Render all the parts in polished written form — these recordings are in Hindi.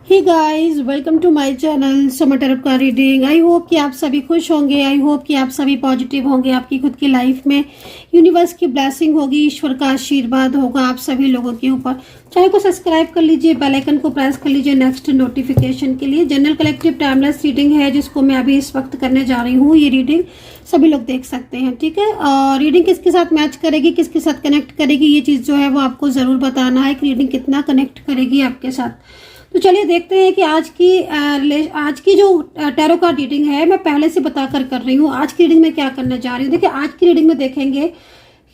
Hey guys, welcome to my channel Suman tarot का रीडिंग। आई होप कि आप सभी खुश होंगे। आई होप कि आप सभी पॉजिटिव होंगे। आपकी खुद की लाइफ में यूनिवर्स की ब्लेसिंग होगी, ईश्वर का आशीर्वाद होगा आप सभी लोगों के ऊपर। चैनल को सब्सक्राइब कर लीजिए, बेल आइकन को प्रेस कर लीजिए नेक्स्ट नोटिफिकेशन के लिए। जनरल कलेक्टिव टाइमलेस रीडिंग है जिसको मैं अभी इस वक्त करने जा रही हूँ। ये रीडिंग सभी लोग देख सकते हैं, ठीक है। और रीडिंग किसके साथ मैच करेगी, किसके साथ कनेक्ट करेगी, ये चीज़ जो है वो आपको ज़रूर बताना है कि रीडिंग कितना कनेक्ट करेगी आपके साथ। तो चलिए देखते हैं कि आज की जो टैरो कार्ड रीडिंग है मैं पहले से बताकर कर रही हूँ। आज की रीडिंग में क्या करने जा रही हूँ, देखिए आज की रीडिंग में देखेंगे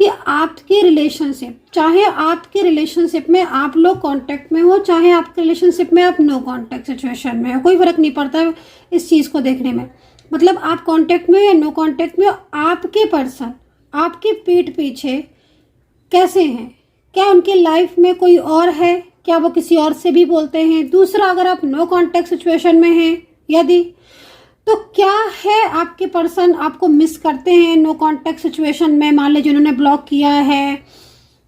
कि आपकी रिलेशनशिप, चाहे आपके रिलेशनशिप में आप लोग कांटेक्ट में हो, चाहे आपके रिलेशनशिप में आप नो कांटेक्ट सिचुएशन में हो, कोई फर्क नहीं पड़ता इस चीज़ को देखने में। मतलब आप कांटेक्ट में हो या नो कांटेक्ट में हो, आपके पर्सन आपके पीठ पीछे कैसे हैं, क्या उनकी लाइफ में कोई और है, क्या वो किसी और से भी बोलते हैं। दूसरा, अगर आप नो कांटेक्ट सिचुएशन में हैं यदि, तो क्या है आपके पर्सन आपको मिस करते हैं नो कांटेक्ट सिचुएशन में। मान लीजिए उन्होंने ब्लॉक किया है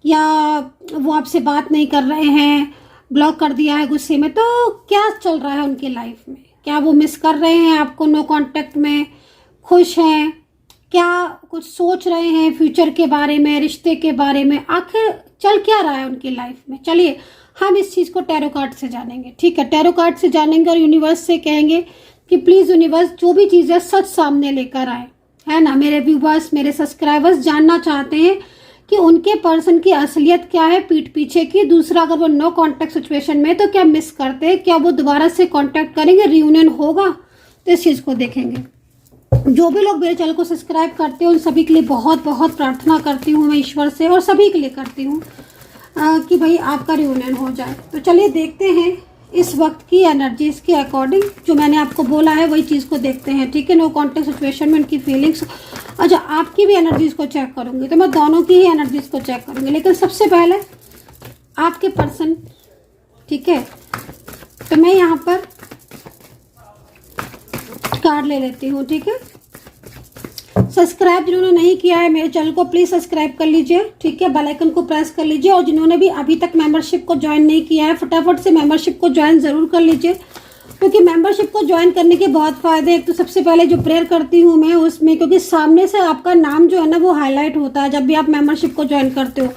या वो आपसे बात नहीं कर रहे हैं, ब्लॉक कर दिया है गुस्से में, तो क्या चल रहा है उनकी लाइफ में। क्या वो मिस कर रहे हैं आपको नो कांटेक्ट में, खुश हैं, क्या कुछ सोच रहे हैं फ्यूचर के बारे में, रिश्ते के बारे में, आखिर चल क्या रहा है उनकी लाइफ में। चलिए हम इस चीज़ को टैरो कार्ड से जानेंगे, ठीक है। टैरो कार्ड से जानेंगे और यूनिवर्स से कहेंगे कि प्लीज़ यूनिवर्स जो भी चीज़ें सच सामने लेकर आए, है ना। मेरे व्यूवर्स, मेरे सब्सक्राइबर्स जानना चाहते हैं कि उनके पर्सन की असलियत क्या है पीठ पीछे की। दूसरा, अगर वो नो कांटेक्ट सिचुएशन में तो क्या मिस करते हैं, क्या वो दोबारा से कांटेक्ट करेंगे, रियूनियन होगा, तो इस चीज़ को देखेंगे। जो भी लोग मेरे चैनल को सब्सक्राइब करते हैं उन सभी के लिए बहुत बहुत प्रार्थना करती हूँ मैं ईश्वर से, और सभी के लिए करती हूँ कि भाई आपका रियूनियन हो जाए। तो चलिए देखते हैं इस वक्त की एनर्जीज के अकॉर्डिंग, जो मैंने आपको बोला है वही चीज़ को देखते हैं, ठीक है। नो कांटेक्ट सिचुएशन में उनकी फीलिंग्स, अच्छा आपकी भी एनर्जीज को चेक करूँगी, तो मैं दोनों की ही एनर्जीज को चेक करूँगी, लेकिन सबसे पहले आपके पर्सन, ठीक है। तो मैं यहाँ पर कार्ड ले लेती हूँ, ठीक है। सब्सक्राइब जिन्होंने नहीं किया है मेरे चैनल को प्लीज़ सब्सक्राइब कर लीजिए, ठीक है। बेल आइकन को प्रेस कर लीजिए, और जिन्होंने भी अभी तक मेंबरशिप को ज्वाइन नहीं किया है फटाफट से मेंबरशिप को ज्वाइन ज़रूर कर लीजिए, क्योंकि मेंबरशिप को ज्वाइन करने के बहुत फ़ायदे। एक तो सबसे पहले जो प्रेयर करती हूँ मैं उसमें, क्योंकि सामने से आपका नाम जो है ना वो हाईलाइट होता है। जब भी आप मेंबरशिप को ज्वाइन करते हो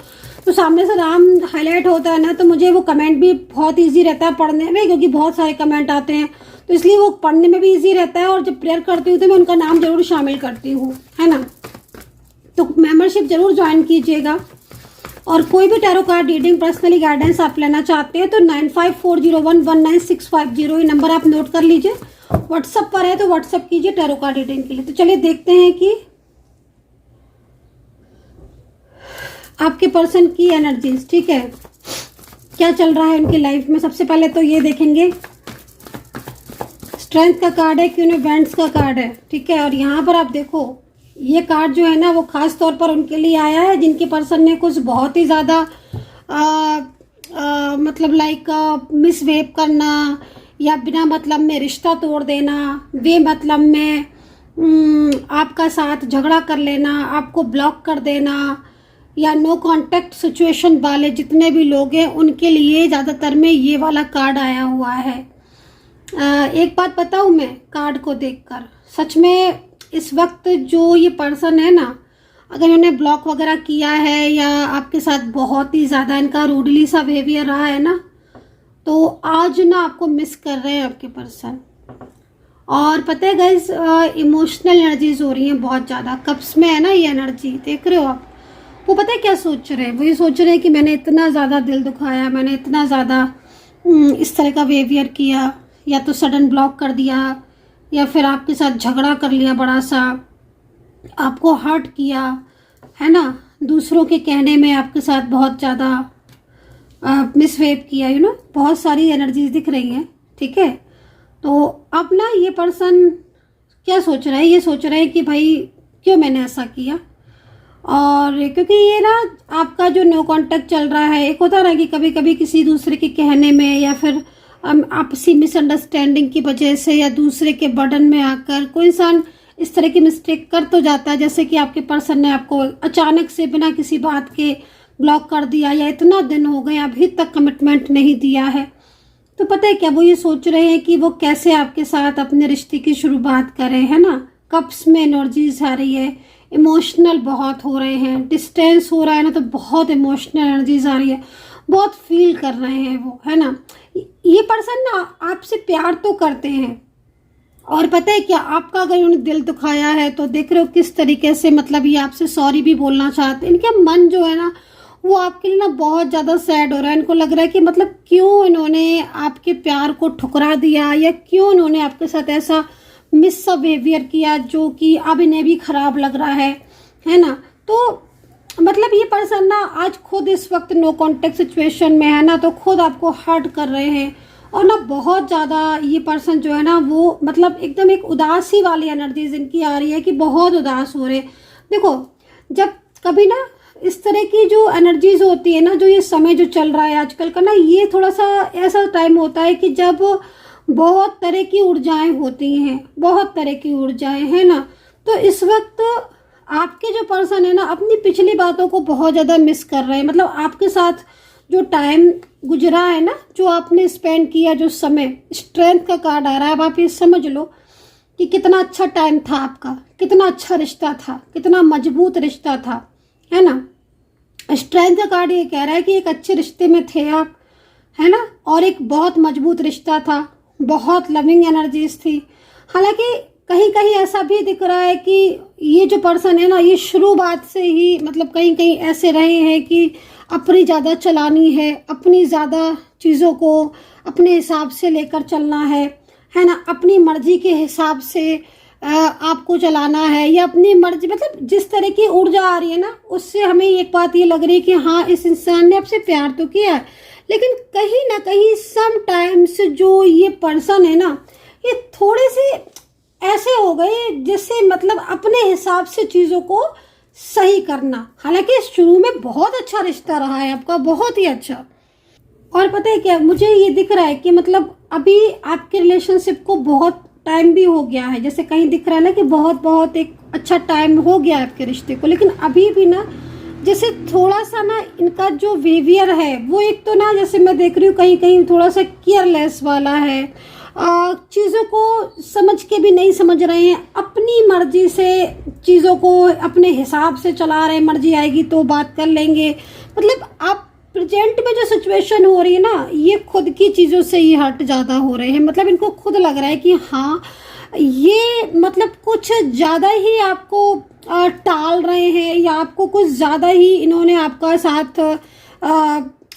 तो सामने से नाम हाईलाइट होता है ना, तो मुझे वो कमेंट भी बहुत ईजी रहता है पढ़ने में, क्योंकि बहुत सारे कमेंट आते हैं, तो इसलिए वो पढ़ने में भी इजी रहता है। और जब प्रेयर करती हूँ तो मैं उनका नाम जरूर शामिल करती हूँ, है ना। तो मेंबरशिप जरूर ज्वाइन कीजिएगा। और कोई भी tarot card reading personally guidance आप लेना चाहते हैं तो 9540119650 ये नंबर आप नोट कर लीजिए। व्हाट्सएप पर है तो व्हाट्सएप कीजिए टैरो कार्ड रीडिंग के लिए। तो चलिए देखते हैं कि आपके पर्सन की एनर्जीज, ठीक है, क्या चल रहा है उनकी लाइफ में। सबसे पहले तो ये देखेंगे, स्ट्रेंथ का कार्ड है, क्वीन ऑफ इवेंट्स का कार्ड है, ठीक है। और यहाँ पर आप देखो ये कार्ड जो है ना वो खास तौर पर उनके लिए आया है जिनके पर्सन ने कुछ बहुत ही ज़्यादा मतलब लाइक मिसवेव करना, या बिना मतलब में रिश्ता तोड़ देना, वे मतलब में आपका साथ झगड़ा कर लेना, आपको ब्लॉक कर देना, या नो कांटेक्ट सिचुएशन वाले जितने भी लोग हैं उनके लिए ज़्यादातर में ये वाला कार्ड आया हुआ है। एक बात बताऊँ मैं कार्ड को देखकर, सच में इस वक्त जो ये पर्सन है ना, अगर इन्होंने ब्लॉक वगैरह किया है या आपके साथ बहुत ही ज़्यादा इनका रूडली सा बिहेवियर रहा है ना, तो आज ना आपको मिस कर रहे हैं आपके पर्सन। और पता है गाइस, इमोशनल एनर्जीज हो रही हैं बहुत ज़्यादा, कप्स में है ना ये एनर्जी, देख रहे हो आप। वो पता है क्या सोच रहे हैं, वो ये सोच रहे हैं कि मैंने इतना ज़्यादा दिल दुखाया, मैंने इतना ज़्यादा इस तरह का बिहेवियर किया, या तो सडन ब्लॉक कर दिया, या फिर आपके साथ झगड़ा कर लिया बड़ा सा, आपको हर्ट किया, है ना, दूसरों के कहने में आपके साथ बहुत ज़्यादा मिसवेव किया, यू नो, बहुत सारी एनर्जीज दिख रही हैं, ठीक है। तो अब ना ये पर्सन क्या सोच रहा है, ये सोच रहे हैं कि भाई क्यों मैंने ऐसा किया। और क्योंकि ये ना आपका जो नो कांटेक्ट चल रहा है, एक होता है ना कि कभी कभी किसी दूसरे के कहने में या फिर आपसी मिसअंडरस्टैंडिंग की वजह से या दूसरे के बर्डन में आकर कोई इंसान इस तरह की मिस्टेक कर तो जाता है, जैसे कि आपके पर्सन ने आपको अचानक से बिना किसी बात के ब्लॉक कर दिया, या इतना दिन हो गए अभी तक कमिटमेंट नहीं दिया है, तो पता है क्या, वो ये सोच रहे हैं कि वो कैसे आपके साथ अपने रिश्ते की शुरुआत करें, है ना। कप्स में एनर्जीज आ रही है, इमोशनल बहुत हो रहे हैं, डिस्टेंस हो रहा है ना, तो बहुत इमोशनल एनर्जीज आ रही है, बहुत फील कर रहे हैं वो, है ना। ये पर्सन ना आपसे प्यार तो करते हैं, और पता है क्या, आपका अगर उन्होंने दिल दुखाया है तो देख रहे हो किस तरीके से, मतलब ये आपसे सॉरी भी बोलना चाहते हैं। इनका मन जो है ना वो आपके लिए ना बहुत ज़्यादा सैड हो रहा है। इनको लग रहा है कि मतलब क्यों इन्होंने आपके प्यार को ठुकरा दिया, या क्यों इन्होंने आपके साथ ऐसा मिसबिहेवियर किया जो कि अब इन्हें भी खराब लग रहा है ना। तो मतलब ये पर्सन ना आज खुद इस वक्त नो कॉन्टेक्ट सिचुएशन में है ना, तो खुद आपको हर्ट कर रहे हैं, और ना बहुत ज़्यादा ये पर्सन जो है ना वो मतलब एकदम एक उदासी वाली एनर्जीज इनकी आ रही है कि बहुत उदास हो रहे हैं। देखो, जब कभी ना इस तरह की जो एनर्जीज होती है ना, जो ये समय जो चल रहा है आजकल का ना, ये थोड़ा सा ऐसा टाइम होता है कि जब बहुत तरह की ऊर्जाएं होती हैं, बहुत तरह की ऊर्जाएं, है ना। तो इस वक्त आपके जो पर्सन है ना अपनी पिछली बातों को बहुत ज़्यादा मिस कर रहे हैं। मतलब आपके साथ जो टाइम गुजरा है ना, जो आपने स्पेंड किया, जो समय, स्ट्रेंथ का कार्ड आ रहा है। अब आप ये समझ लो कि कितना अच्छा टाइम था आपका, कितना अच्छा रिश्ता था, कितना मजबूत रिश्ता था, है ना। स्ट्रेंथ का कार्ड ये कह रहा है कि एक अच्छे रिश्ते में थे आप, है ना, और एक बहुत मजबूत रिश्ता था, बहुत लविंग एनर्जीज थी। हालांकि कहीं कहीं ऐसा भी दिख रहा है कि ये जो पर्सन है ना, ये शुरुआत से ही मतलब कहीं कहीं ऐसे रहे हैं कि अपनी ज़्यादा चलानी है, अपनी ज़्यादा चीज़ों को अपने हिसाब से लेकर चलना है ना, अपनी मर्जी के हिसाब से आपको चलाना है, या अपनी मर्जी, मतलब जिस तरह की ऊर्जा आ रही है ना, उससे हमें एक बात ये लग रही है कि हाँ, इस इंसान ने आपसे प्यार तो किया है, लेकिन कहीं ना कहीं समटाइम्स जो ये पर्सन है ना, ये थोड़े से ऐसे हो गए जैसे मतलब अपने हिसाब से चीज़ों को सही करना। हालांकि शुरू में बहुत अच्छा रिश्ता रहा है आपका, बहुत ही अच्छा। और पता है क्या, मुझे ये दिख रहा है कि मतलब अभी आपके रिलेशनशिप को बहुत टाइम भी हो गया है, जैसे कहीं दिख रहा है ना कि बहुत बहुत एक अच्छा टाइम हो गया है आपके रिश्ते को, लेकिन अभी भी ना जैसे थोड़ा सा ना इनका जो बिहेवियर है वो, एक तो ना जैसे मैं देख रही हूँ कहीं कहीं थोड़ा सा केयरलेस वाला है, चीज़ों को समझ के भी नहीं समझ रहे हैं, अपनी मर्जी से चीज़ों को अपने हिसाब से चला रहे हैं, मर्जी आएगी तो बात कर लेंगे। मतलब आप प्रेजेंट में जो सिचुएशन हो रही है ना, ये खुद की चीज़ों से ही हट ज़्यादा हो रहे हैं। मतलब इनको खुद लग रहा है कि हाँ, ये मतलब कुछ ज़्यादा ही आपको टाल रहे हैं, या आपको कुछ ज़्यादा ही इन्होंने आपका साथ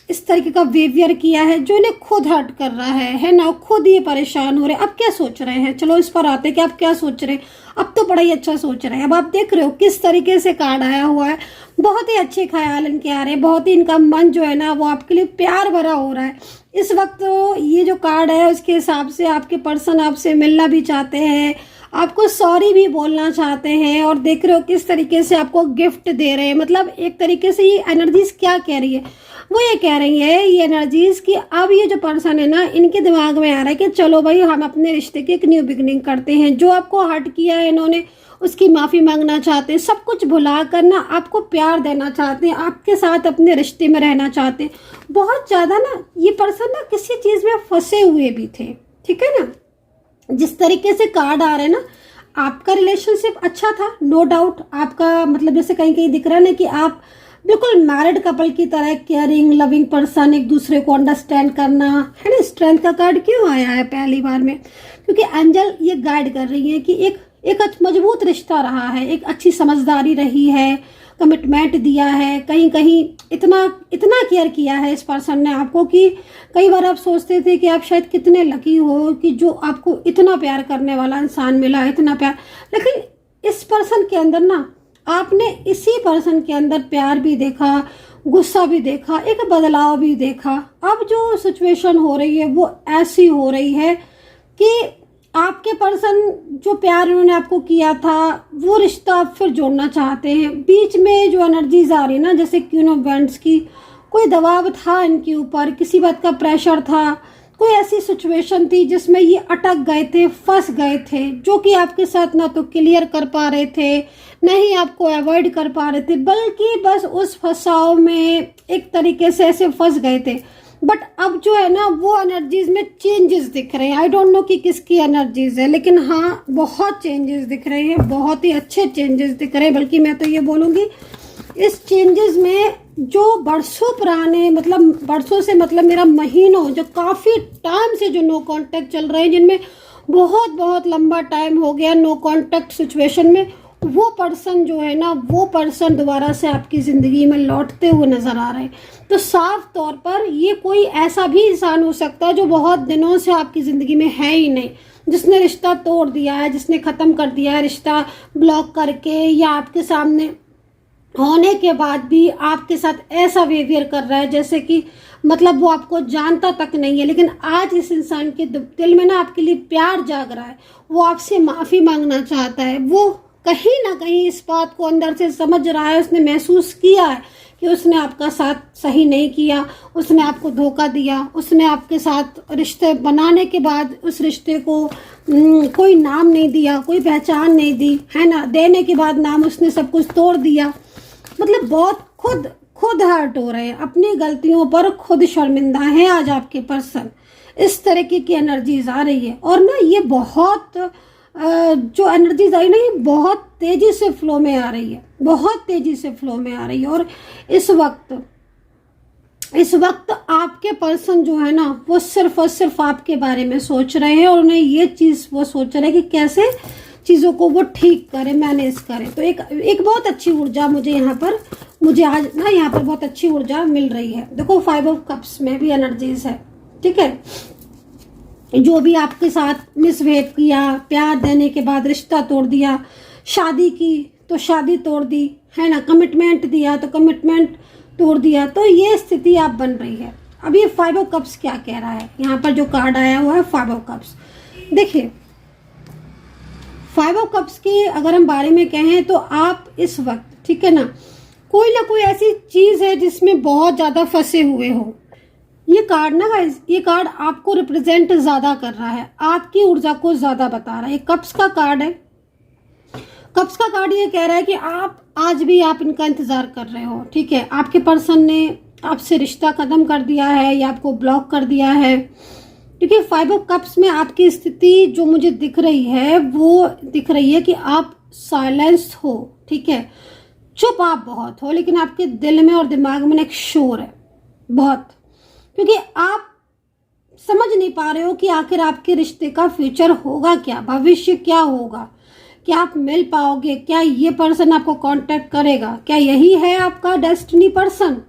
इस तरीके का बिहेवियर किया है जो इन्हें खुद हर्ट कर रहा है ना, खुद ये परेशान हो रहे हैं। अब क्या सोच रहे हैं, चलो इस पर आते हैं कि आप क्या सोच रहे हैं। अब तो बड़ा ही अच्छा सोच रहे हैं। अब आप देख रहे हो किस तरीके से कार्ड आया हुआ है, बहुत ही अच्छे ख्याल इनके आ रहे हैं, बहुत ही इनका मन जो है ना वो आपके लिए प्यार भरा हो रहा है इस वक्त। तो ये जो कार्ड है उसके हिसाब से आपके पर्सन आपसे मिलना भी चाहते हैं, आपको सॉरी भी बोलना चाहते हैं, और देख रहे हो किस तरीके से आपको गिफ्ट दे रहे हैं। मतलब एक तरीके से ये एनर्जीज क्या कह रही है, वो ये कह रही है ये एनर्जीज कि अब ये जो पर्सन है ना, इनके दिमाग में आ रहा है कि चलो भाई हम अपने रिश्ते की एक न्यू बिगनिंग करते हैं। जो आपको हर्ट किया है इन्होंने, उसकी माफ़ी मांगना चाहते हैं, सब कुछ भुला कर ना आपको प्यार देना चाहते हैं, आपके साथ अपने रिश्ते में रहना चाहते हैं। बहुत ज़्यादा ना ये पर्सन ना किसी चीज़ में फंसे हुए भी थे, ठीक है ना। जिस तरीके से कार्ड आ रहे हैं ना, आपका रिलेशनशिप अच्छा था, नो डाउट। आपका मतलब जैसे कहीं कहीं दिख रहा है ना कि आप बिल्कुल मैरिड कपल की तरह केयरिंग लविंग पर्सन, एक दूसरे को अंडरस्टैंड करना, है ना। स्ट्रेंथ का कार्ड क्यों आया है पहली बार में, क्योंकि एंजल ये गाइड कर रही है कि एक मजबूत रिश्ता रहा है, एक अच्छी समझदारी रही है, कमिटमेंट दिया है, कहीं कहीं इतना केयर किया है इस पर्सन ने आपको कि कई बार आप सोचते थे कि आप शायद कितने लकी हो कि जो आपको इतना प्यार करने वाला इंसान मिला, इतना प्यार। लेकिन इस पर्सन के अंदर ना आपने इसी पर्सन के अंदर प्यार भी देखा, गुस्सा भी देखा, एक बदलाव भी देखा। अब जो सिचुएशन हो रही है वो ऐसी हो रही है कि आपके पर्सन जो प्यार उन्होंने आपको किया था वो रिश्ता आप फिर जोड़ना चाहते हैं। बीच में जो एनर्जीज आ रही है ना, जैसे क्वीन ऑफ वैंड्स की, कोई दबाव था इनके ऊपर, किसी बात का प्रेशर था, कोई ऐसी सिचुएशन थी जिसमें ये अटक गए थे, फंस गए थे, जो कि आपके साथ ना तो क्लियर कर पा रहे थे, नहीं आपको अवॉइड कर पा रहे थे, बल्कि बस उस फंसाव में एक तरीके से ऐसे फंस गए थे बट अब जो है ना वो एनर्जीज में चेंजेस दिख रहे हैं। आई डोंट नो कि किसकी एनर्जीज है, लेकिन हाँ बहुत चेंजेस दिख रहे हैं, बहुत ही अच्छे चेंजेस दिख रहे हैं। बल्कि मैं तो ये बोलूँगी इस चेंजेस में जो बरसों पुराने, मतलब बरसों से मतलब मेरा महीनों, जो काफ़ी टाइम से जो नो कांटेक्ट चल रहे हैं, जिनमें बहुत बहुत लंबा टाइम हो गया नो कांटेक्ट सिचुएशन में, वो पर्सन जो है ना वो पर्सन दोबारा से आपकी ज़िंदगी में लौटते हुए नज़र आ रहे हैं। तो साफ तौर पर ये कोई ऐसा भी इंसान हो सकता है जो बहुत दिनों से आपकी ज़िंदगी में है ही नहीं, जिसने रिश्ता तोड़ दिया है, जिसने ख़त्म कर दिया है रिश्ता ब्लॉक करके, या आपके सामने होने के बाद भी आपके साथ ऐसा बिहेवियर कर रहा है जैसे कि मतलब वो आपको जानता तक नहीं है। लेकिन आज इस इंसान के दिल में ना आपके लिए प्यार जाग रहा है, वो आपसे माफ़ी मांगना चाहता है, वो कहीं ना कहीं इस बात को अंदर से समझ रहा है, उसने महसूस किया है कि उसने आपका साथ सही नहीं किया, उसने आपको धोखा दिया, उसने आपके साथ रिश्ते बनाने के बाद उस रिश्ते को कोई नाम नहीं दिया, कोई पहचान नहीं दी, है ना, देने के बाद नाम उसने सब कुछ तोड़ दिया। मतलब बहुत खुद हर्ट हो रहे हैं, अपनी गलतियों पर खुद शर्मिंदा है आज आपके पर्सन। इस तरीके की एनर्जीज आ रही है, और ना ये बहुत जो एनर्जीज आई ना ये बहुत तेजी से फ्लो में आ रही है, बहुत तेजी से फ्लो में आ रही है। और इस वक्त आपके पर्सन जो है ना वो सिर्फ और सिर्फ आपके बारे में सोच रहे हैं, और उन्हें ये चीज़ वो सोच रहे हैं कि कैसे चीज़ों को वो ठीक करें, मैनेज करें। तो एक बहुत अच्छी ऊर्जा मुझे आज ना यहाँ पर बहुत अच्छी ऊर्जा मिल रही है। देखो 5 ऑफ कप्स में भी एनर्जीज है, ठीक है। जो भी आपके साथ मिसबिहेव किया, प्यार देने के बाद रिश्ता तोड़ दिया, शादी की तो शादी तोड़ दी, है ना, कमिटमेंट दिया तो कमिटमेंट तोड़ दिया, तो ये स्थिति आप बन रही है। अब ये 5 ऑफ कप्स क्या कह रहा है, यहाँ पर जो कार्ड आया हुआ है 5 ऑफ कप्स। देखिए 5 ऑफ कप्स के अगर हम बारे में कहें तो आप इस वक्त, ठीक है ना कोई ऐसी चीज़ है जिसमें बहुत ज़्यादा फंसे हुए हो। ये कार्ड ना गाइस, ये कार्ड आपको रिप्रेजेंट ज़्यादा कर रहा है, आपकी ऊर्जा को ज़्यादा बता रहा है। ये कप्स का कार्ड है। कप्स का कार्ड ये कह रहा है कि आप आज भी आप इनका इंतज़ार कर रहे हो, ठीक है। आपके पर्सन ने आपसे रिश्ता ख़त्म कर दिया है या आपको ब्लॉक कर दिया है, क्योंकि 5 ऑफ कप्स में आपकी स्थिति जो मुझे दिख रही है वो दिख रही है कि आप साइलेंस हो, ठीक है, चुप आप बहुत हो, लेकिन आपके दिल में और दिमाग में एक शोर है बहुत, क्योंकि आप समझ नहीं पा रहे हो कि आखिर आपके रिश्ते का फ्यूचर होगा क्या, भविष्य क्या होगा, क्या आप मिल पाओगे, क्या ये पर्सन आपको कांटेक्ट करेगा, क्या यही है आपका डेस्टिनी पर्सन।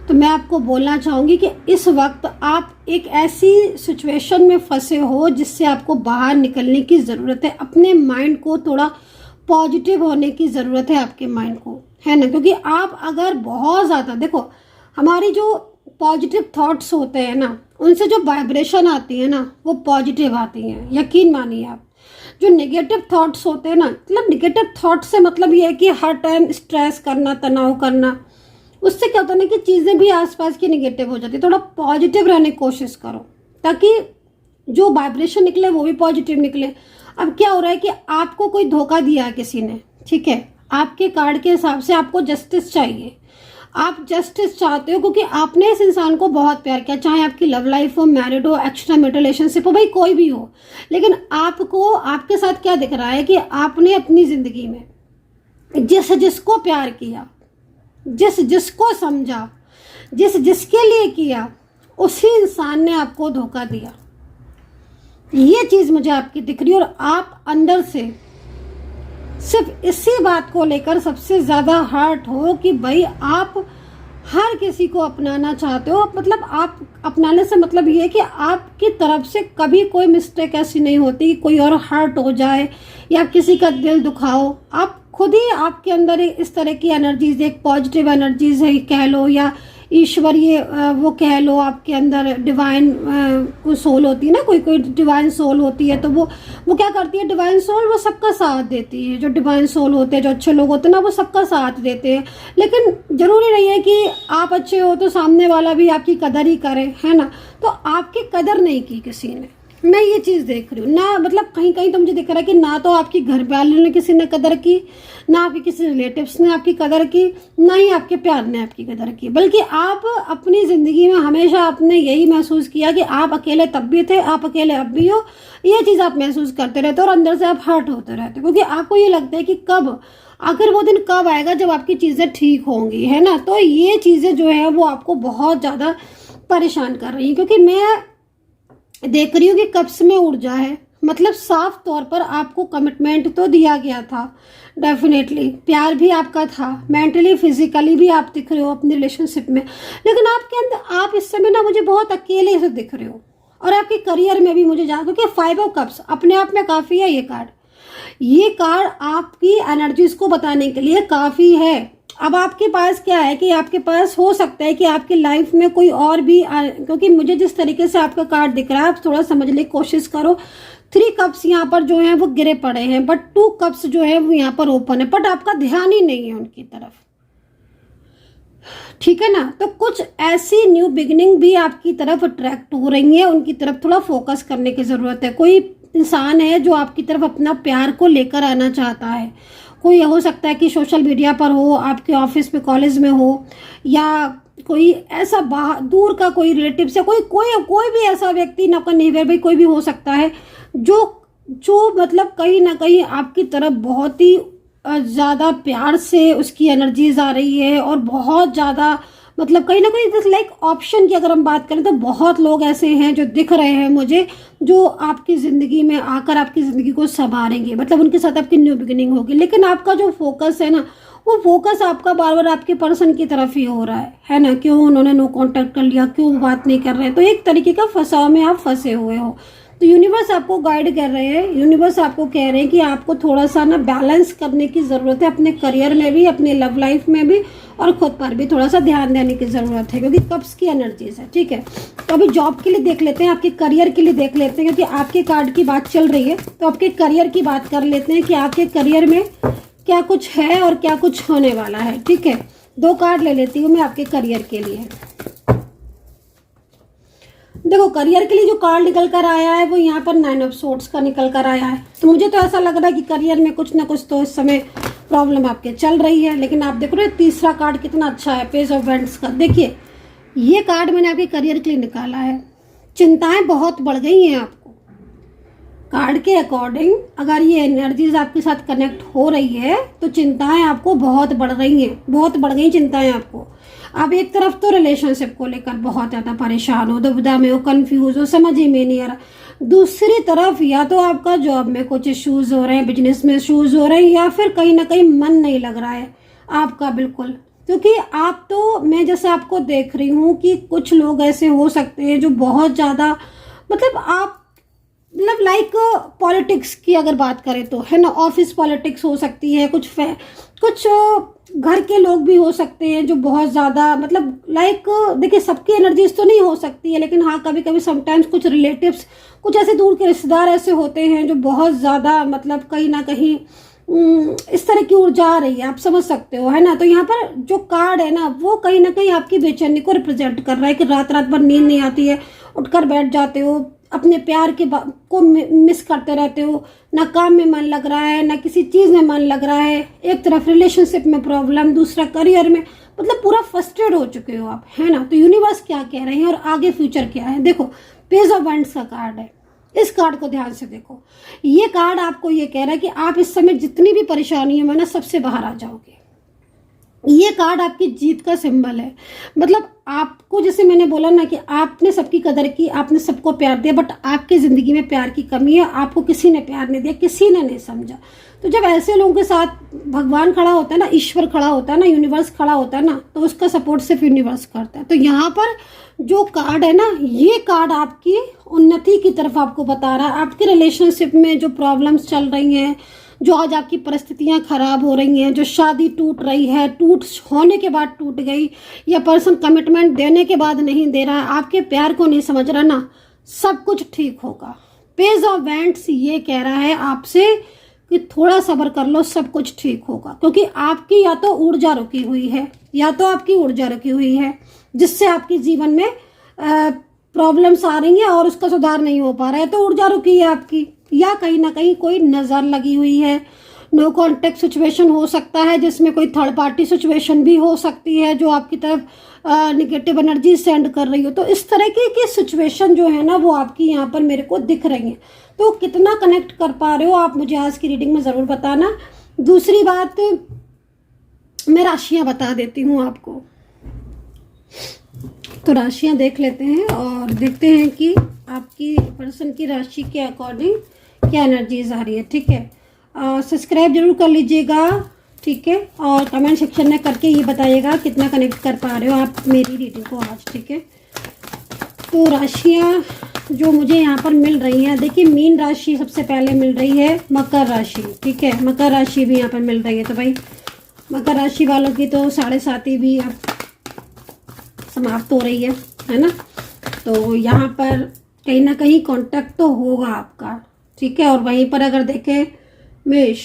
तो मैं आपको बोलना चाहूँगी कि इस वक्त आप एक ऐसी सिचुएशन में फंसे हो जिससे आपको बाहर निकलने की ज़रूरत है। अपने माइंड को थोड़ा पॉजिटिव होने की ज़रूरत है, आपके माइंड को, है ना, क्योंकि आप अगर बहुत ज़्यादा, देखो हमारी जो पॉजिटिव थॉट्स होते हैं ना उनसे जो वाइब्रेशन आती है ना वो पॉजिटिव आती हैं, यकीन मानिए आप। जो नेगेटिव थॉट्स होते हैं ना, मतलब नेगेटिव थॉट से मतलब ये है कि हर टाइम स्ट्रेस करना, तनाव करना, उससे क्या होता है ना कि चीज़ें भी आसपास की नेगेटिव हो जाती है। थोड़ा पॉजिटिव रहने की कोशिश करो ताकि जो वाइब्रेशन निकले वो भी पॉजिटिव निकले। अब क्या हो रहा है कि आपको कोई धोखा दिया है किसी ने, ठीक है, आपके कार्ड के हिसाब से आपको जस्टिस चाहिए, आप जस्टिस चाहते हो क्योंकि आपने इस इंसान को बहुत प्यार किया, चाहे आपकी लव लाइफ हो, मैरिड हो, एक्स्ट्रा मैरिटल रिलेशनशिप हो, भाई कोई भी हो, लेकिन आपको आपके साथ क्या दिख रहा है कि आपने अपनी ज़िंदगी में जिसको प्यार किया, जिसको समझा, जिसके लिए किया, उसी इंसान ने आपको धोखा दिया। ये चीज़ मुझे आपकी दिख रही है, और आप अंदर से सिर्फ इसी बात को लेकर सबसे ज़्यादा हर्ट हो कि भाई आप हर किसी को अपनाना चाहते हो। मतलब आप अपनाने से मतलब ये है कि आपकी तरफ से कभी कोई मिस्टेक ऐसी नहीं होती कि कोई और हर्ट हो जाए या किसी का दिल दुखाओ। आप खुद ही, आपके अंदर इस तरह की एनर्जीज, एक पॉजिटिव एनर्जीज है कह लो, या ईश्वरीय वो कह लो, आपके अंदर डिवाइन कोई सोल होती है ना, कोई डिवाइन सोल होती है, तो वो क्या करती है, डिवाइन सोल वो सबका साथ देती है। जो डिवाइन सोल होते हैं, जो अच्छे लोग होते हैं ना, वो सबका साथ देते हैं। लेकिन ज़रूरी नहीं है कि आप अच्छे हो तो सामने वाला भी आपकी कदर ही करे, है ना। तो आपकी कदर नहीं की किसी ने, मैं ये चीज देख रही हूँ ना, मतलब कहीं कहीं तो मुझे दिख रहा है कि ना तो आपकी घर वालों ने किसी ने कदर की, ना आपके किसी रिलेटिव्स ने आपकी कदर की, ना ही आपके प्यार ने आपकी कदर की, बल्कि आप अपनी जिंदगी में हमेशा आपने यही महसूस किया कि आप अकेले तब भी थे, आप अकेले अब भी हो। ये चीज आप महसूस करते रहते हो और अंदर से आप हर्ट होते रहते हो, क्योंकि आपको ये लगता है कि कब, आखिर वो दिन कब आएगा जब आपकी चीजें ठीक होंगी, है ना। तो ये चीजें जो है वो आपको बहुत ज्यादा परेशान कर रही है, क्योंकि मैं देख रही हूँ कि कब्ज में ऊर्जा है, मतलब साफ तौर पर आपको कमिटमेंट तो दिया गया था, डेफिनेटली प्यार भी आपका था, मेंटली फिजिकली भी आप दिख रहे हो अपने रिलेशनशिप में, लेकिन आपके अंदर आप इस समय ना मुझे बहुत अकेले से दिख रहे हो। और आपके करियर में भी मुझे जान, क्योंकि 5 ऑफ कप्स अपने आप में काफी है। ये कार्ड आपकी एनर्जीज को बताने के लिए काफी है। अब आपके पास क्या है कि आपके पास हो सकता है कि आपकी लाइफ में कोई और भी क्योंकि मुझे जिस तरीके से आपका कार्ड दिख रहा है, आप थोड़ा समझने की कोशिश करो। 3 कप्स यहाँ पर जो है वो गिरे पड़े हैं, बट 2 कप्स जो है वो यहाँ पर ओपन है, बट आपका ध्यान ही नहीं है उनकी तरफ, ठीक है ना। तो कुछ ऐसी न्यू बिगिनिंग भी आपकी तरफ अट्रैक्ट हो रही है, उनकी तरफ थोड़ा फोकस करने की जरूरत है। कोई इंसान है जो आपकी तरफ अपना प्यार को लेकर आना चाहता है, कोई हो सकता है कि सोशल मीडिया पर हो, आपके ऑफिस में, कॉलेज में हो, या कोई ऐसा दूर का कोई रिलेटिव से कोई कोई कोई भी ऐसा व्यक्ति, ना का नेबर भाई कोई भी हो सकता है, जो मतलब कहीं ना कहीं आपकी तरफ बहुत ही ज़्यादा प्यार से उसकी एनर्जीज आ रही है, और बहुत ज़्यादा मतलब कहीं ना कहीं दिस लाइक ऑप्शन की अगर हम बात करें तो बहुत लोग ऐसे हैं जो दिख रहे हैं मुझे, जो आपकी ज़िंदगी में आकर आपकी ज़िंदगी को संवारेंगे, मतलब उनके साथ आपकी न्यू बिगिनिंग होगी। लेकिन आपका जो फोकस है ना, वो फोकस आपका बार बार आपके पर्सन की तरफ ही हो रहा है ना। क्यों उन्होंने नो कांटेक्ट कर लिया, क्यों बात नहीं कर रहे, तो एक तरीके का फंसाव में आप फंसे हुए हो। तो यूनिवर्स आपको गाइड कर रहे हैं, यूनिवर्स आपको कह रहे हैं कि आपको थोड़ा सा ना बैलेंस करने की ज़रूरत है, अपने करियर में भी, अपने लव लाइफ में भी, और खुद पर भी थोड़ा सा ध्यान देने की ज़रूरत है, क्योंकि कब्ज की एनर्जीज है, ठीक है। तो अभी जॉब के लिए देख लेते हैं, आपके करियर के लिए देख लेते हैं, क्योंकि आपके कार्ड की बात चल रही है, तो आपके करियर की बात कर लेते हैं कि आपके करियर में क्या कुछ है और क्या कुछ होने वाला है, ठीक है। 2 कार्ड ले लेती हूँ मैं आपके करियर के लिए। देखो, करियर के लिए जो कार्ड निकल कर आया है वो यहाँ पर 9 ऑफ सोर्ड्स का निकल कर आया है। तो मुझे तो ऐसा लग रहा है कि करियर में कुछ ना कुछ तो इस समय प्रॉब्लम आपके चल रही है। लेकिन आप देखो, तीसरा कार्ड कितना अच्छा है, पेज ऑफ वैंड्स का। देखिए, ये कार्ड मैंने आपके करियर के लिए निकाला है। चिंताएं बहुत बढ़ गई हैं आपको, कार्ड के अकॉर्डिंग अगर ये एनर्जीज आपके साथ कनेक्ट हो रही है तो चिंताएं आपको बहुत बढ़ रही हैं, बहुत बढ़ गई चिंताएं आपको। आप एक तरफ तो रिलेशनशिप को लेकर बहुत ज़्यादा परेशान हो, दुविधा में हो, कंफ्यूज हो, समझ ही में नहीं आ रहा। दूसरी तरफ या तो आपका जॉब में कुछ इश्यूज हो रहे हैं, बिजनेस में इश्यूज हो रहे हैं, या फिर कहीं ना कहीं मन नहीं लग रहा है आपका बिल्कुल। क्योंकि आप तो, मैं जैसे आपको देख रही हूँ कि कुछ लोग ऐसे हो सकते हैं जो बहुत ज़्यादा, मतलब आप मतलब लाइक पॉलिटिक्स की अगर बात करें तो, है ना, ऑफिस पॉलिटिक्स हो सकती है, कुछ घर के लोग भी हो सकते हैं जो बहुत ज़्यादा मतलब लाइक, देखिए सबकी एनर्जीज तो नहीं हो सकती है, लेकिन हाँ कभी कभी समटाइम्स कुछ रिलेटिव्स, कुछ ऐसे दूर के रिश्तेदार ऐसे होते हैं जो बहुत ज़्यादा मतलब कहीं ना कहीं इस तरह की ऊर्जा आ रही है, आप समझ सकते हो, है ना। तो यहाँ पर जो कार्ड है ना, वो कहीं ना कहीं आपकी बेचैनी को रिप्रेजेंट कर रहा है कि रात रात भर नींद नहीं आती है, उठकर बैठ जाते हो, अपने प्यार के को मिस करते रहते हो, ना काम में मन लग रहा है, ना किसी चीज़ में मन लग रहा है। एक तरफ रिलेशनशिप में प्रॉब्लम, दूसरा करियर में, मतलब पूरा फ्रस्ट्रेट हो चुके हो आप, है ना। तो यूनिवर्स क्या कह रहे हैं और आगे फ्यूचर क्या है, देखो पेज ऑफ वैंड्स का कार्ड है। इस कार्ड को ध्यान से देखो, ये कार्ड आपको ये कह रहा है कि आप इस समय जितनी भी परेशानियों में ना सबसे बाहर आ जाओगे। ये कार्ड आपकी जीत का सिंबल है। मतलब आपको, जैसे मैंने बोला ना कि आपने सबकी कदर की, आपने सबको प्यार दिया, बट आपकी ज़िंदगी में प्यार की कमी है, आपको किसी ने प्यार नहीं दिया, किसी ने नहीं समझा। तो जब ऐसे लोगों के साथ भगवान खड़ा होता है ना, ईश्वर खड़ा होता है ना, यूनिवर्स खड़ा होता है ना, तो उसका सपोर्ट सिर्फ यूनिवर्स करता है। तो यहाँ पर जो कार्ड है ना, ये कार्ड आपकी उन्नति की तरफ आपको बता रहा है। आपके रिलेशनशिप में जो प्रॉब्लम्स चल रही हैं, जो आज आपकी परिस्थितियां खराब हो रही हैं, जो शादी टूट रही है, टूट होने के बाद टूट गई, या पर्सन कमिटमेंट देने के बाद नहीं दे रहा है, आपके प्यार को नहीं समझ रहा ना, सब कुछ ठीक होगा। पेज ऑफ वैंड्स ये कह रहा है आपसे कि थोड़ा सब्र कर लो, सब कुछ ठीक होगा। क्योंकि आपकी या तो ऊर्जा रुकी हुई है, या तो आपकी ऊर्जा रुकी हुई है, जिससे आपके जीवन में प्रॉब्लम्स आ रही हैं और उसका सुधार नहीं हो पा रहा है, तो ऊर्जा रुकी है आपकी, या कहीं ना कहीं कोई नज़र लगी हुई है। नो कॉन्टेक्ट सिचुएशन हो सकता है, जिसमें कोई थर्ड पार्टी सिचुएशन भी हो सकती है जो आपकी तरफ निगेटिव एनर्जी सेंड कर रही हो। तो इस तरह की सिचुएशन जो है ना वो आपकी यहाँ पर मेरे को दिख रही हैं। तो कितना कनेक्ट कर पा रहे हो आप मुझे आज की रीडिंग में ज़रूर बताना। दूसरी बात, मैं राशियाँ बता देती हूँ आपको। तो राशियाँ देख लेते हैं और देखते हैं कि आपकी पर्सन की राशि के अकॉर्डिंग क्या एनर्जीज आ रही है। ठीक है, सब्सक्राइब जरूर कर लीजिएगा। ठीक है, और कमेंट सेक्शन में करके ये बताइएगा कितना कनेक्ट कर पा रहे हो आप मेरी रीडिंग को आज। ठीक है, तो राशियाँ जो मुझे यहाँ पर मिल रही हैं, देखिए मीन राशि सबसे पहले मिल रही है, मकर राशि। ठीक है, मकर राशि भी यहाँ पर मिल रही है। तो भाई मकर राशि वालों की तो 7.5 भी अब समाप्त हो रही है ना। तो यहाँ पर कहीं ना कहीं कांटेक्ट तो होगा आपका। ठीक है, और वहीं पर अगर देखें मेष,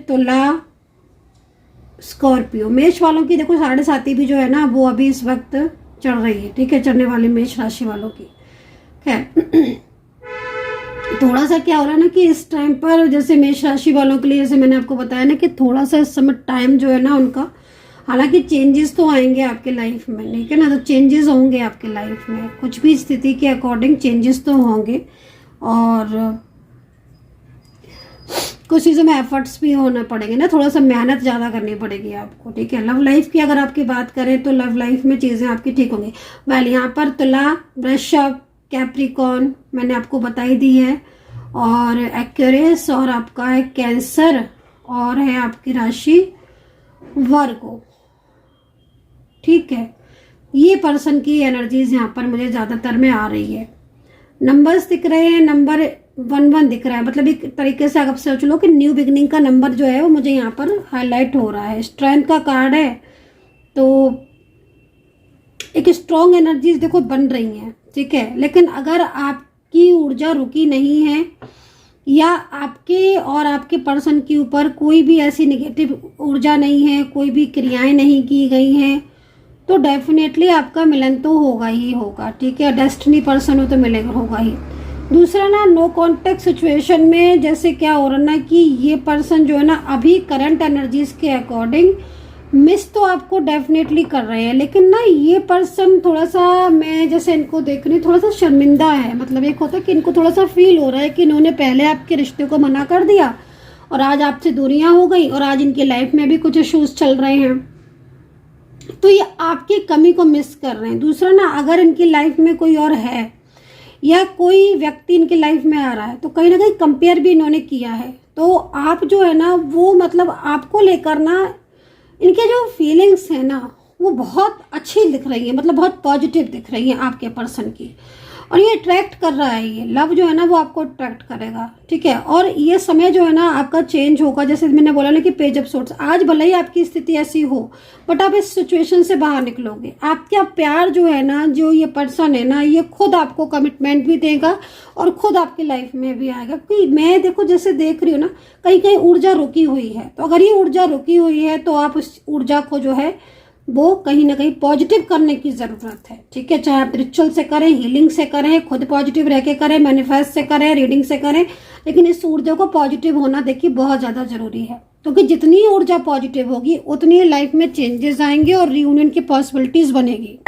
तुला, स्कॉर्पियो, मेष वालों की देखो 7.5 भी जो है ना वो अभी इस वक्त चढ़ रही है। ठीक है, चढ़ने वाली मेष राशि वालों की। खैर थोड़ा सा क्या हो रहा है ना कि इस टाइम पर जैसे मेष राशि वालों के लिए, जैसे मैंने आपको बताया ना कि थोड़ा सा इस समय टाइम जो है ना उनका, हालांकि चेंजेस तो आएंगे आपके लाइफ में, ठीक है ना। तो चेंजेस होंगे आपके लाइफ में, कुछ भी स्थिति के अकॉर्डिंग चेंजेस तो होंगे, और कुछ चीज़ों में एफर्ट्स भी होना पड़ेंगे ना, थोड़ा सा मेहनत ज़्यादा करनी पड़ेगी आपको। ठीक है, लव लाइफ की अगर आपकी बात करें तो लव लाइफ में चीज़ें आपकी ठीक होंगी। वेल यहाँ पर तुला, वृषभ, कैप्रिकॉर्न मैंने आपको बताई दी है, और एक्वेरियस, और आपका है कैंसर, और है आपकी राशि वर्गो। ठीक है, ये पर्सन की एनर्जीज यहाँ पर मुझे ज़्यादातर में आ रही है। नंबर्स दिख रहे हैं, नंबर 11 दिख रहा है, मतलब एक तरीके से आप सोच लो कि न्यू बिगनिंग का नंबर जो है वो मुझे यहाँ पर हाईलाइट हो रहा है। स्ट्रेंथ का कार्ड है, तो एक स्ट्रॉन्ग एनर्जीज देखो बन रही हैं। ठीक है, लेकिन अगर आपकी ऊर्जा रुकी नहीं है, या आपके और आपके पर्सन के ऊपर कोई भी ऐसी नेगेटिव ऊर्जा नहीं है, कोई भी क्रियाएं नहीं की गई हैं, तो डेफिनेटली आपका मिलन तो होगा ही होगा। ठीक है, डेस्टिनी पर्सन हो तो मिलेगा, होगा ही। दूसरा ना, नो कॉन्टेक्ट सिचुएशन में जैसे क्या हो रहा ना कि ये पर्सन जो है ना अभी करंट एनर्जीज के अकॉर्डिंग मिस तो आपको डेफिनेटली कर रहे हैं, लेकिन ना ये पर्सन थोड़ा सा, मैं जैसे इनको देख रही हूँ, थोड़ा सा शर्मिंदा है। मतलब एक होता है कि इनको थोड़ा सा फील हो रहा है कि इन्होंने पहले आपके रिश्ते को मना कर दिया और आज आपसे दूरियां हो गई, और आज इनकी लाइफ में भी कुछ इश्यूज चल रहे हैं, तो ये आपकी कमी को मिस कर रहे हैं। दूसरा ना, अगर इनकी लाइफ में कोई और है या कोई व्यक्ति इनकी लाइफ में आ रहा है, तो कहीं ना कहीं कंपेयर भी इन्होंने किया है। तो आप जो है ना वो मतलब आपको लेकर ना इनके जो फीलिंग्स है ना वो बहुत अच्छी दिख रही है, मतलब बहुत पॉजिटिव दिख रही है आपके पर्सन की, और ये अट्रैक्ट कर रहा है। ये लव जो है ना वो आपको अट्रैक्ट करेगा। ठीक है, और ये समय जो है ना आपका चेंज होगा। जैसे मैंने बोला ना कि पेज ऑफ सोर्ट्स, आज भले ही आपकी स्थिति ऐसी हो, बट आप इस सिचुएशन से बाहर निकलोगे। आपका प्यार जो है ना, जो ये पर्सन है ना, ये खुद आपको कमिटमेंट भी देगा और खुद आपकी लाइफ में भी आएगा। क्योंकि मैं देखो जैसे देख रही हूँ ना, कहीं कहीं ऊर्जा रुकी हुई है, तो अगर ये ऊर्जा रुकी हुई है तो आप उस ऊर्जा को जो है वो कहीं ना कहीं पॉजिटिव करने की ज़रूरत है। ठीक है, चाहे आप रिचुअल से करें, हीलिंग से करें, खुद पॉजिटिव रह के करें, मैनिफेस्ट से करें, रीडिंग से करें, लेकिन इस ऊर्जा को पॉजिटिव होना देखिए बहुत ज़्यादा ज़रूरी है। क्योंकि जितनी ऊर्जा पॉजिटिव होगी उतनी लाइफ में चेंजेस आएंगे और रियूनियन की पॉसिबिलिटीज बनेगी।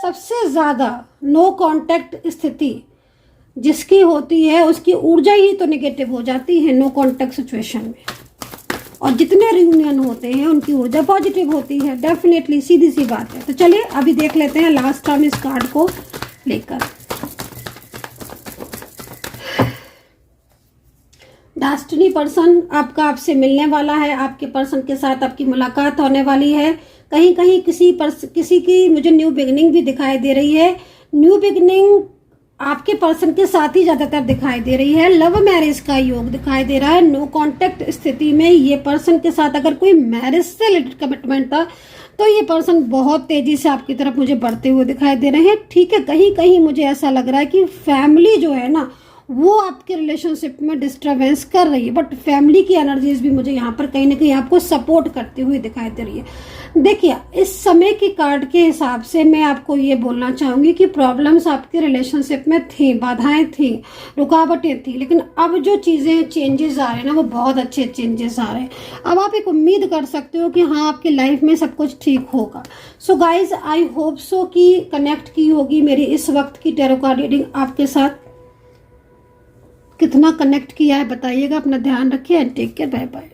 सबसे ज़्यादा नो कॉन्टैक्ट स्थिति जिसकी होती है उसकी ऊर्जा ही तो नेगेटिव हो जाती है नो कॉन्टैक्ट सिचुएशन में, और जितने रियूनियन होते हैं उनकी ऊर्जा पॉजिटिव होती है। डेफिनेटली सीधी सी बात है। तो चलिए अभी देख लेते हैं लास्ट टाइम इस कार्ड को लेकर। डेस्टिनी पर्सन आपका आपसे मिलने वाला है, आपके पर्सन के साथ आपकी मुलाकात होने वाली है। कहीं कहीं किसी की मुझे न्यू बिगनिंग भी दिखाई दे रही है। न्यू बिगनिंग आपके पर्सन के साथ ही ज्यादातर दिखाई दे रही है। लव मैरिज का योग दिखाई दे रहा है। नो कांटेक्ट स्थिति में ये पर्सन के साथ अगर कोई मैरिज से रिलेटेड कमिटमेंट था तो ये पर्सन बहुत तेजी से आपकी तरफ मुझे बढ़ते हुए दिखाई दे रहे हैं। ठीक है, कहीं कहीं मुझे ऐसा लग रहा है कि फैमिली जो है ना वो आपके रिलेशनशिप में डिस्टर्बेंस कर रही है, बट फैमिली की एनर्जीज भी मुझे यहाँ पर कहीं ना कहीं आपको सपोर्ट करती हुई दिखाई दे रही है। देखिए, इस समय की कार्ड के हिसाब से मैं आपको ये बोलना चाहूंगी कि प्रॉब्लम्स आपके रिलेशनशिप में थी, बाधाएं थी, रुकावटें थी, लेकिन अब जो चीज़ें चेंजेस आ रहे हैं ना, वो बहुत अच्छे चेंजेस आ रहे हैं। अब आप एक उम्मीद कर सकते हो कि हाँ, आपकी लाइफ में सब कुछ ठीक होगा। So guys, I hope so कि कनेक्ट की होगी मेरी इस वक्त की टैरो कार्ड रीडिंग आपके साथ। कितना कनेक्ट किया है बताइएगा। अपना ध्यान रखिए and take care, bye bye.